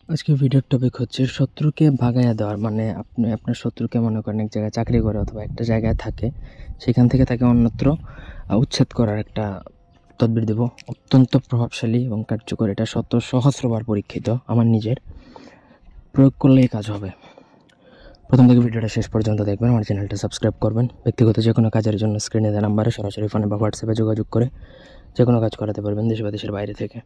আজকে ভিডিওর টপিক হচ্ছে শত্রুকে ভাগাইয়া দেওয়ার। মানে আপনি আপনার শত্রুকে মনে করেন এক জায়গায় চাকরি করে অথবা একটা জায়গায় থাকে, সেখান থেকে তাকে অন্যত্র উচ্ছেদ করার একটা তদবির দেব। অত্যন্ত প্রভাবশালী এবং কার্যকর। এটা সহস্রবার পরীক্ষিত। আমার নিজের প্রয়োগ করলেই কাজ হবে। প্রথম থেকে ভিডিওটা শেষ পর্যন্ত দেখবেন, আমার চ্যানেলটা সাবস্ক্রাইব করবেন। ব্যক্তিগত যে কোনো কাজের জন্য স্ক্রিনে দেওয়া নাম্বারে সরাসরি ফোনে বা হোয়াটসঅ্যাপে যোগাযোগ করে যে কোনো কাজ করাতে পারবেন, দেশ বা দেশের বাইরে থেকে।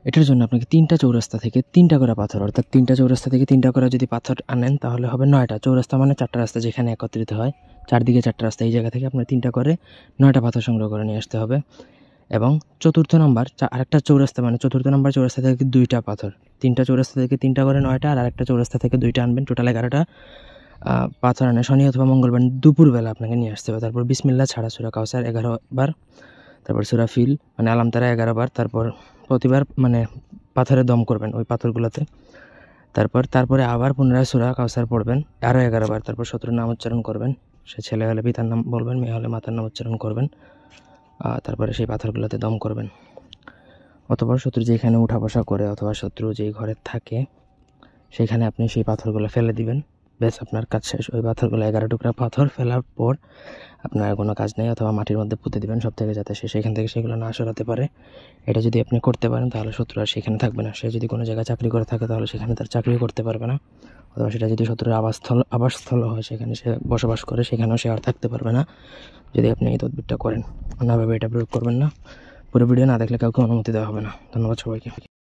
এটার জন্য আপনাকে 3টা চৌরাস্তা থেকে 3টা করে পাথর, অর্থাৎ 3টা চৌরাস্তা থেকে 3টা করে যদি পাথর আনেন তাহলে হবে 9টা। চৌরাস্তা মানে 4টা রাস্তা যেখানে একত্রিত হয়, চারদিকে 4টা রাস্তা। এই জায়গা থেকে আপনার 3টা করে 9টা পাথর সংগ্রহ করে নিয়ে আসতে হবে। এবং চতুর্থ নাম্বার আরেকটা চৌরাস্তা, মানে চতুর্থ নাম্বার চৌরাস্তা থেকে 2টা পাথর। 3টা চৌরাস্তা থেকে 3টা করে 9টা, আর আরেকটা চৌরাস্তা থেকে 2টা আনবেন। টোটাল 11টা পাথর আনে শনি অথবা মঙ্গলবার দুপুরবেলা আপনাকে নিয়ে আসতে হবে। তারপর বিসমিল্লাহ ছাড়া সূরা কাউসার 11 বার, তারপর সূরা ফিল মানে আলাম তারা 11 বার, তারপর প্রতিবার মানে পাথরে দম করবেন ওই পাথরগুলোতে। তারপরে আবার পুনরায় সূরা কাউসার পড়বেন আরও 11 বার। তারপর শত্রুর নাম উচ্চারণ করবেন। সে ছেলে হলে পিতার নাম বলবেন, মেয়ে হলে মাতার নাম উচ্চারণ করবেন। তারপরে সেই পাথরগুলোতে দম করবেন। অথবা শত্রু যেখানে উঠা বসা করে অথবা শত্রু যেই ঘরে থাকে সেখানে আপনি সেই পাথরগুলো ফেলে দিবেন। বেশ, আপনার কাজ শেষ। ওই পাথরগুলো 11 টুকরা পাথর ফেলার পর আপনার কোনো কাজ নেই, অথবা মাটির মধ্যে পুঁতে দিবেন সব থেকে, যাতে সে সেখান থেকে সেগুলো না সরাতে পারে। এটা যদি আপনি করতে পারেন তাহলে শত্রু আর সেখানে থাকবে না। সে যদি কোনো জায়গায় চাকরি করে থাকে তাহলে সেখানে তার চাকরিও করতে পারবে না। অথবা সেটা যদি শত্রুর আবাসস্থল হয়, সেখানে সে বসবাস করে, সেখানেও সে আর থাকতে পারবে না যদি আপনি এই তদবিরটা করেন। অন্যভাবে এটা প্রয়োগ করবেন না। পুরো ভিডিও না দেখলে কাউকে অনুমতি দেওয়া হবে না। ধন্যবাদ সবাইকে।